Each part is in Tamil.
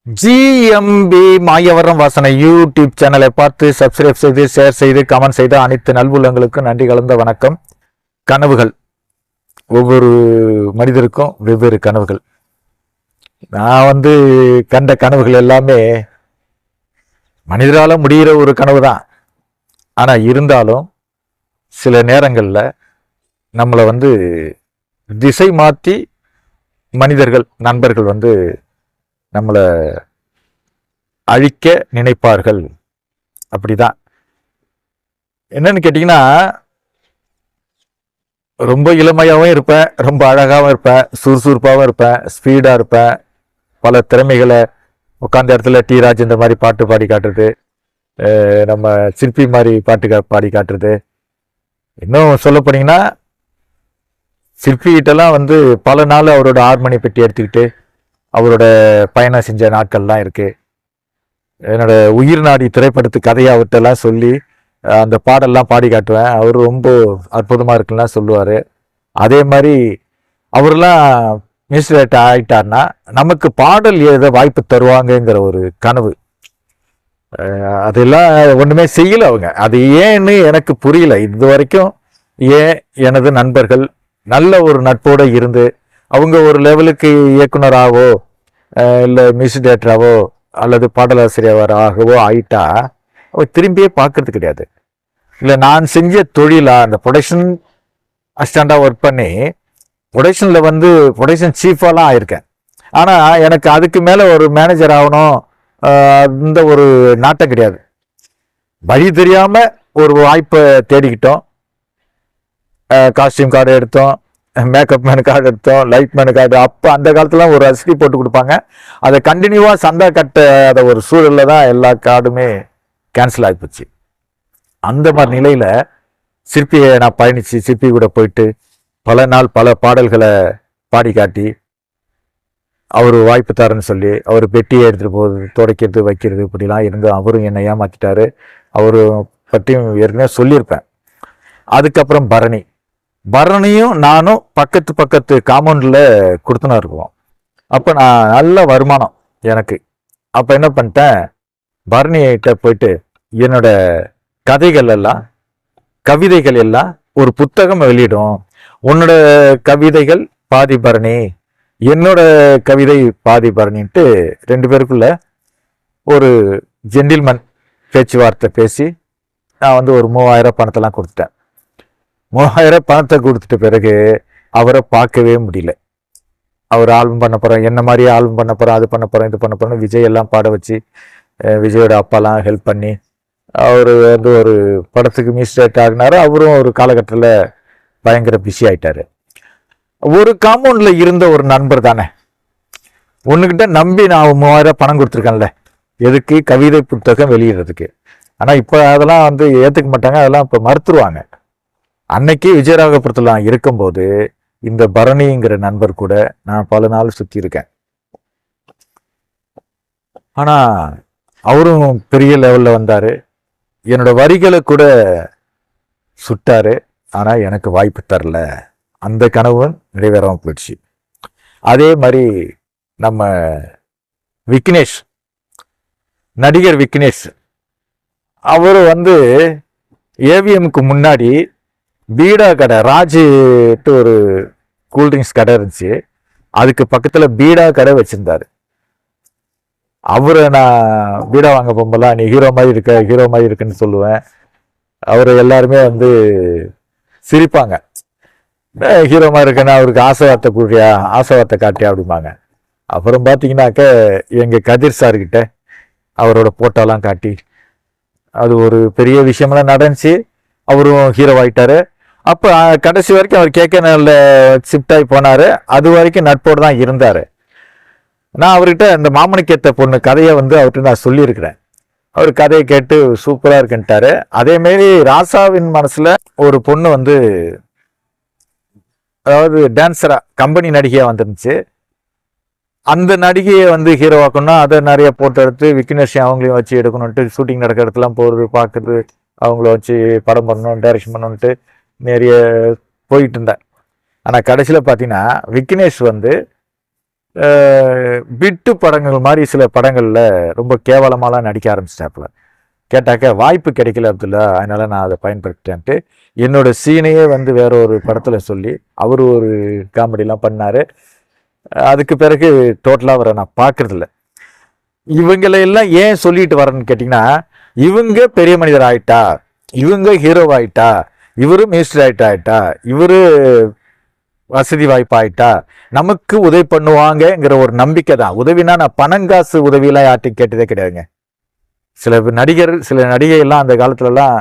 ஜிஎம்பி மாயவரம் வாசனை யூடியூப் சேனலை பார்த்து சப்ஸ்கிரைப் செய்து ஷேர் செய்து கமெண்ட் செய்த அனைத்து நல்வுள்ளங்களுக்கும் நன்றி கலந்த வணக்கம். கனவுகள் ஒவ்வொரு மனிதருக்கும் வெவ்வேறு கனவுகள். நான் கண்ட கனவுகள் எல்லாமே மனிதரால முடிகிற ஒரு கனவு தான். ஆனா இருந்தாலும் சில நேரங்கள்ல நம்மளை திசை மாற்றி மனிதர்கள் நண்பர்கள் நம்மளை அழிக்க நினைப்பார்கள். அப்படிதான். என்னன்னு கேட்டீங்கன்னா, ரொம்ப இளமையாகவும் இருப்பேன், ரொம்ப அழகாகவும் இருப்பேன், சுறுசுறுப்பாகவும் இருப்பேன், ஸ்பீடாக இருப்பேன். பல திறமைகளை உட்காந்த இடத்துல டி ராஜ் இந்த மாதிரி பாட்டு பாடி காட்டுறது, நம்ம சிற்பி மாதிரி பாட்டு பாடி காட்டுறது. இன்னும் சொல்ல போனீங்கன்னா, சிற்பிகிட்டலாம் பல நாள் அவரோட ஹார்மோனி பெட்டி எடுத்துக்கிட்டு அவரோட பயணம் செஞ்ச நாட்கள்லாம் இருக்கு. என்னோட உயிர் நாடி திரைப்படத்து கதையை அவர்கிட்டலாம் சொல்லி அந்த பாடல்லாம் பாடி காட்டுவேன். அவர் ரொம்ப அற்புதமாக இருக்குலாம் சொல்லுவார். அதே மாதிரி அவரெல்லாம் மியூசிக் ஆகிட்டார்னா நமக்கு பாடல் எழுத வாய்ப்பு தருவாங்கங்கிற ஒரு கனவு. அதெல்லாம் ஒன்றுமே செய்யலை அவங்க. அது ஏன்னு எனக்கு புரியல இது வரைக்கும். ஏன் எனது நண்பர்கள் நல்ல ஒரு நட்போடு இருந்து அவங்க ஒரு லெவலுக்கு இயக்குனராகவோ இல்லை மியூசிக் டேரக்டராகவோ அல்லது பாடலாசிரியராகவோ ஆயிட்டா அவ திரும்பியே பார்க்கறது கிடையாது. இல்லை நான் செஞ்ச தொழிலா அந்த ப்ரொடக்ஷன் அசிஸ்டண்டாக ஒர்க் பண்ணி ப்ரொடக்ஷனில் ப்ரொடக்ஷன் சீஃபாலாம் ஆயிருக்கேன். ஆனால் எனக்கு அதுக்கு மேலே ஒரு மேனேஜர் ஆகணும் அந்த ஒரு நாட்டம் கிடையாது. வழி தெரியாமல் ஒரு வாய்ப்பை தேடிக்கிட்டோம். காஸ்டியூம் கார்டு எடுத்தோம், மேக்கப் மேனு கார்டு எடுத்தோம், லைட் மேனு கார்டு. அப்போ அந்த காலத்துல ஒரு அரிசி போட்டு கொடுப்பாங்க. அதை கண்டினியூவாக சந்தா கட்ட ஒரு சூழலில் தான் எல்லா கார்டுமே கேன்சல் ஆகிப்போச்சு. அந்த மாதிரி நிலையில் சிற்பியை நான் பயணித்து சிற்பி கூட போயிட்டு பல நாள் பல பாடல்களை பாடி காட்டி அவர் வாய்ப்பு தரேன்னு சொல்லி அவர் பெட்டியை எடுத்துகிட்டு போகுது, துடைக்கிறது, வைக்கிறது, இப்படிலாம் இருந்து அவரும் என்னை ஏமாற்றிட்டாரு. அவரு பற்றியும் ஏற்கனவே சொல்லியிருப்பேன். அதுக்கப்புறம் பரணியும் நானும் பக்கத்து காம்பவுண்டில் கொடுத்துனா இருக்குவோம். அப்போ நான் நல்ல வருமானம் எனக்கு. அப்போ என்ன பண்ணிட்டேன், பரணிகிட்ட போயிட்டு என்னோட கவிதைகள் எல்லாம் ஒரு புத்தகம் வெளியிடும். உன்னோட கவிதைகள் பாதி பரணி, என்னோட கவிதை பாதி பரணின்ட்டு 2 பேருக்குள்ள ஒரு ஜென்டில்மேன் பேச்சுவார்த்தை பேசி நான் ஒரு 3000 பணத்தெல்லாம் கொடுத்துட்டேன். 3000 பணத்தை கொடுத்துட்ட பிறகு அவரை பார்க்கவே முடியல. அவர் ஆல்பம் பண்ண போகிறேன், என்ன மாதிரியே ஆல்பம் பண்ண போகிறேன், அது பண்ண போகிறேன், இது பண்ண போகிறேன், விஜய் எல்லாம் பாட வச்சு விஜயோட அப்பாலாம் ஹெல்ப் பண்ணி அவர் ஒரு படத்துக்கு மிஸ்டேட் ஆகினாரு. அவரும் ஒரு காலகட்டத்தில் பயங்கர பிஸி ஆயிட்டாரு. ஒரு காம்பவுண்டில் இருந்த ஒரு நண்பர் தானே, ஒன்றுகிட்ட நம்பி நான் 3000 பணம் கொடுத்துருக்கேன்ல, எதுக்கு கவிதை புத்தகம் வெளியிடுறதுக்கு. ஆனால் இப்போ அதெல்லாம் ஏற்றுக்க மாட்டாங்க, அதெல்லாம் இப்போ மறுத்துருவாங்க. அன்னைக்கு விஜயராகபுரத்தில் நான் இருக்கும்போது இந்த பரணிங்கிற நண்பர் கூட நான் பல நாள் சுற்றி இருக்கேன். ஆனா அவரும் பெரிய லெவல்ல வந்தாரு, என்னோட வரிகளை கூட சுட்டாரு. ஆனா எனக்கு வாய்ப்பு தரல. அந்த கனவு நிறைவேறாம போயிடுச்சு. அதே மாதிரி நம்ம விக்னேஷ், நடிகர் விக்னேஷ், அவரு ஏவிஎம்க்கு முன்னாடி பீடா கடை, ராஜுட்டு ஒரு கூல்ட்ரிங்க்ஸ் கடை இருந்துச்சு, அதுக்கு பக்கத்துல பீடா கடை வச்சிருந்தாரு. அவரை நான் பீடா வாங்க போகும்போதெல்லாம் நீ ஹீரோ மாதிரி இருக்குன்னு சொல்லுவேன். அவரு எல்லாருமே சிரிப்பாங்க. ஹீரோ மாதிரி இருக்குன்னா அவருக்கு ஆசை வார்த்தை காட்டியா அப்படிம்பாங்க. அப்புறம் பார்த்தீங்கன்னாக்க எங்க கதிர் சார்கிட்ட அவரோட போட்டோலாம் காட்டி அது ஒரு பெரிய விஷயமெல்லாம் நடந்துச்சு. அவரும் ஹீரோ ஆகிட்டாரு. அப்போ கடைசி வரைக்கும் அவர் KKNL ஷிஃப்ட் ஆகி போனார். அது வரைக்கும் நட்போடு தான் இருந்தார். நான் அவர்கிட்ட இந்த மாமணிக்கேத்த பொண்ணு கதையை அவர்கிட்ட நான் சொல்லியிருக்கிறேன். அவர் கதையை கேட்டு சூப்பராக இருக்குன்ட்டாரு. அதேமாரி ராசாவின் மனசில் ஒரு பொண்ணு அதாவது டான்ஸராக கம்பெனி நடிகையாக வந்துருந்துச்சு. அந்த நடிகையை ஹீரோவாக்கணும்னா அதை நிறைய போட்டோ எடுத்து விக்னேஷ் அவங்களையும் வச்சு எடுக்கணுன்ட்டு ஷூட்டிங் நடக்கிற இடத்துலாம் போகிறது, பார்க்குறது, அவங்கள வச்சு படம் பண்ணணும், டைரக்ஷன் பண்ணணுன்ட்டு நிறைய போயிட்டு இருந்தேன். ஆனால் கடைசியில் பார்த்தீங்கன்னா விக்னேஷ் பிட்டு படங்கள் மாதிரி சில படங்கள்ல ரொம்ப கேவலமாலாம் நடிக்க ஆரம்பிச்சிட்டாப்புல. கேட்டாக்க வாய்ப்பு கிடைக்கல அப்துல்லா, அதனால நான் அதை பயன்படுத்திட்டேன்ட்டு என்னோட சீனையே வந்து வேற ஒரு படத்துல சொல்லி அவரு ஒரு காமெடிலாம் பண்ணாரு. அதுக்கு பிறகு டோட்டலா அவரை நான் பார்க்கறது இல்லை. இவங்களை எல்லாம் ஏன் சொல்லிட்டு வரேன்னு கேட்டீங்கன்னா, இவங்க பெரிய மனிதர் ஆயிட்டா, இவங்க ஹீரோ ஆயிட்டா, இவரு மினிஸ்டர் ஆயிட்டா, இவரு வசதி வாய்ப்பு ஆயிட்டா, நமக்கு உதவி பண்ணுவாங்கங்கிற ஒரு நம்பிக்கை தான். உதவினா நான் பணங்காசு உதவியெல்லாம் யார்ட்டையும் கேட்டதே கிடையாதுங்க. சில நடிகர் சில நடிகை எல்லாம் அந்த காலத்துலலாம்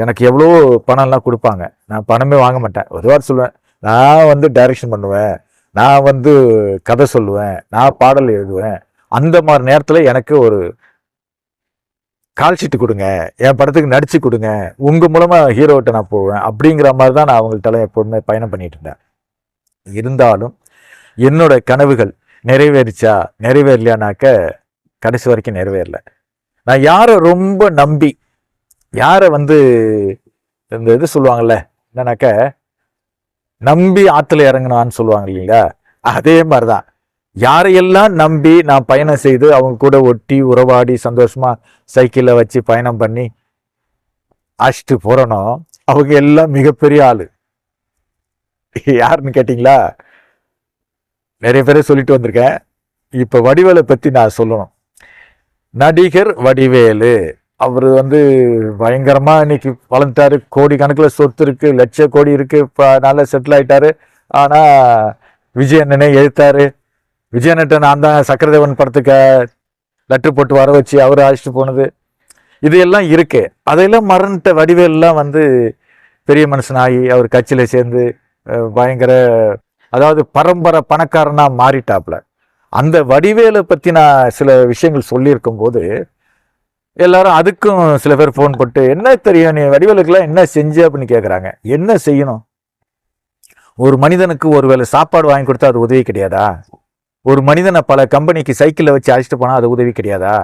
எனக்கு எவ்வளோ பணம்லாம் கொடுப்பாங்க. நான் பணமே வாங்க மாட்டேன். ஒரு வாரம் சொல்லுவேன், நான் வந்து டைரக்ஷன் பண்ணுவேன், நான் வந்து கதை சொல்லுவேன், நான் பாடல் எழுதுவேன், அந்த மாதிரி நேரத்தில் எனக்கு ஒரு கால் ஷீட்டு கொடுங்க, என் படத்துக்கு நடிச்சு கொடுங்க, உங்கள் மூலமாக ஹீரோகிட்ட நான் போவேன் அப்படிங்கிற மாதிரி தான் நான் அவங்கள்ட்ட எப்போதுமே பயணம் பண்ணிட்டு இருந்தேன். இருந்தாலும் என்னோட கனவுகள் நிறைவேறிச்சா நிறைவேறலையானாக்க கடைசி வரைக்கும் நிறைவேறல. நான் யாரை ரொம்ப நம்பி, யாரை வந்து இந்த இது சொல்லுவாங்கல்ல என்னன்னாக்க நம்பி ஆற்றுல இறங்கினான்னு சொல்லுவாங்க இல்லைங்களா, அதே மாதிரிதான் யாரையெல்லாம் நம்பி நான் பயணம் செய்து அவங்க கூட ஒட்டி உறவாடி சந்தோஷமா சைக்கிளில் வச்சு பயணம் பண்ணி அழைச்சிட்டு போறனோ அவங்க எல்லாம் மிகப்பெரிய ஆளு. யாருன்னு கேட்டீங்களா, நிறைய பேரை சொல்லிட்டு வந்திருக்கேன். இப்ப வடிவேலை பத்தி நான் சொல்லணும். நடிகர் வடிவேலு அவரு வந்து பயங்கரமா இன்னைக்கு வளர்ந்துட்டாரு. கோடி கணக்கில் சொத்து இருக்கு, லட்ச கோடி இருக்கு, இப்ப நல்லா செட்டில் ஆயிட்டாரு. ஆனா விஜயண்ணனே எழுத்தாரு. விஜயண்ணட்ட நான் தான் சக்கரதேவன் படத்துக்கு லெட்டர் போட்டு வர வச்சு அவரு அழைச்சிட்டு போனது, இது எல்லாம் இருக்கு. அதையெல்லாம் மறந்துட்ட வடிவேல்லாம் வந்து பெரிய மனுஷனாகி அவர் கட்சியில சேர்ந்து பயங்கர, அதாவது பரம்பரை பணக்காரனா மாறிட்டாப்ல. அந்த வடிவேலை பத்தி நான் சில விஷயங்கள் சொல்லியிருக்கும் போது எல்லாரும் அதுக்கும் சில பேர் போன் போட்டு என்ன தெரியும் நீ வடிவேலுக்கெல்லாம் என்ன செஞ்ச அப்படின்னு கேட்குறாங்க. என்ன செய்யணும்? ஒரு மனிதனுக்கு ஒருவேளை சாப்பாடு வாங்கி கொடுத்தா அது உதவி கிடையாதா? ஒரு மனிதனை பல கம்பெனிக்கு சைக்கிளில் வச்சு அழைச்சிட்டு போனா அது உதவி கிடையாதா?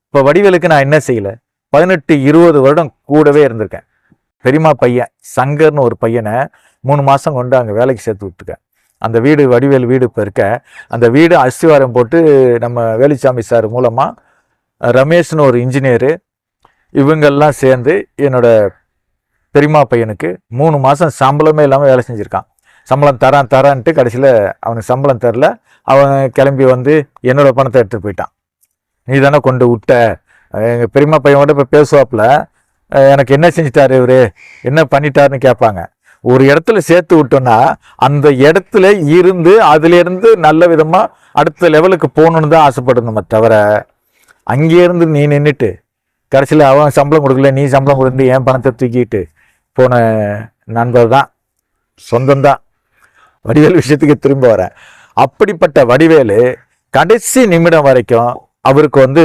இப்போ வடிவேலுக்கு நான் என்ன செய்யல? 18-20 வருடம் கூடவே இருந்திருக்கேன். பெரியமா பையன் சங்கர்னு ஒரு பையனை 3 மாசம் கொண்டு அங்கே வேலைக்கு சேர்த்து விட்டுருக்கேன். அந்த வீடு வடிவேல் வீடு இப்போ இருக்க அந்த வீடு அஸ்திவாரம் போட்டு நம்ம வேலுச்சாமி சார் மூலமா ரமேஷ்னு ஒரு இன்ஜினியரு இவங்கெல்லாம் சேர்ந்து என்னோட பெரியமா பையனுக்கு 3 மாசம் சம்பளமே இல்லாமல் வேலை செஞ்சுருக்கான். சம்பளம் தரான்ட்டு கடைசியில் அவனுக்கு சம்பளம் தரல. அவன் கிளம்பி வந்து என்னோட பணத்தை எடுத்துகிட்டு போயிட்டான். நீ தானே கொண்டு விட்ட. எங்கள் பெரியமா பையனோட இப்போ பேசுவாப்புல, எனக்கு என்ன செஞ்சிட்டாரு இவரு, என்ன பண்ணிட்டாருன்னு கேட்பாங்க. ஒரு இடத்துல சேர்த்து விட்டோன்னா அந்த இடத்துல இருந்து அதுலேருந்து நல்ல விதமாக அடுத்த லெவலுக்கு போகணுன்னு தான் ஆசைப்படணுமே தவிர, அங்கேருந்து நீ நின்றுட்டு கடைசியில் அவன் சம்பளம் கொடுக்கல, நீ சம்பளம் கொடுத்து என் பணத்தை தூக்கிட்டு போன நண்பர் தான், சொந்தம்தான். வடிவேலு விஷயத்துக்கு திரும்ப வரேன். அப்படிப்பட்ட வடிவேலு கடைசி நிமிடம் வரைக்கும் அவருக்கு வந்து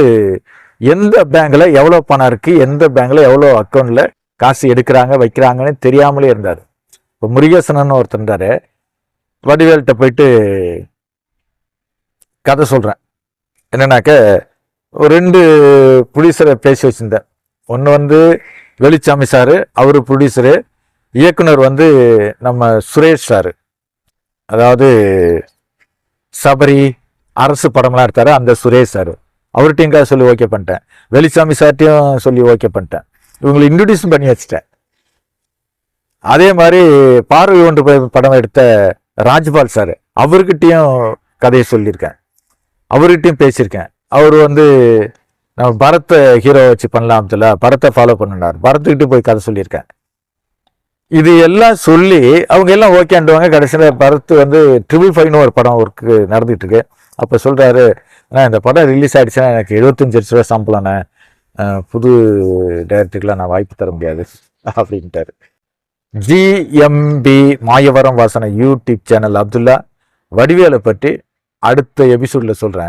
எந்த பேங்க்ல எவ்வளோ பணம் இருக்கு, எந்த பேங்க்ல எவ்வளோ அக்கௌண்ட்ல காசு எடுக்கிறாங்க வைக்கிறாங்கன்னு தெரியாமலே இருந்தார். இப்போ முருகேசனன்னு ஒருத்தர் இருந்தாரு. வடிவேல்கிட்ட போயிட்டு கதை சொல்றேன். என்னன்னாக்க ஒரு 2 ப்ரொடியூசரை பேசி வச்சிருந்தேன். ஒன்று வந்து வேலுச்சாமி சாரு, அவரு ப்ரொடியூசரு. இயக்குனர் வந்து நம்ம சுரேஷ் சாரு, அதாவது சபரி அரசு படம்லாம் எடுத்தாரு அந்த சுரேஷ் சாரு. அவர்கிட்டையும் சொல்லி ஓகே பண்ணிட்டேன். வேலுச்சாமி சார்ட்டையும் சொல்லி ஓகே பண்ணிட்டேன். இவங்களை இன்ட்ரடியூஸ் பண்ணி வச்சுட்டேன். அதே மாதிரி பார்வை ஒன்று படம் எடுத்த ராஜ்பால் சார், அவர்கிட்டையும் கதையை சொல்லியிருக்கேன், அவர்கிட்டையும் பேசியிருக்கேன். அவர் வந்து நம்ம பரத்தை ஹீரோ வச்சு பண்ணலாம் தெரியல, பரத்தை ஃபாலோ பண்ணினார், பரத்துக்கிட்ட போய் கதை சொல்லியிருக்கேன். இது எல்லாம் சொல்லி அவங்க எல்லாம் ஓகேண்டுவாங்க. கடைசியில் பரத் வந்து 555 ஒரு படம் ஒர்க்கு நடந்துட்டு இருக்கு. அப்போ சொல்றாரு, ஆனால் இந்த படம் ரிலீஸ் ஆகிடுச்சுன்னா எனக்கு 75 லட்ச ரூபா சம்பளம்ண்ணே, புது டைரக்டருக்குலாம் நான் வாய்ப்பு தர முடியாது அப்படின்ட்டாரு. ஜிஎம்பி மாயவரம் வாசனை யூடியூப் சேனல் அப்துல்லா வடிவேலை பற்றி அடுத்த எபிசோட்ல சொல்றேன்.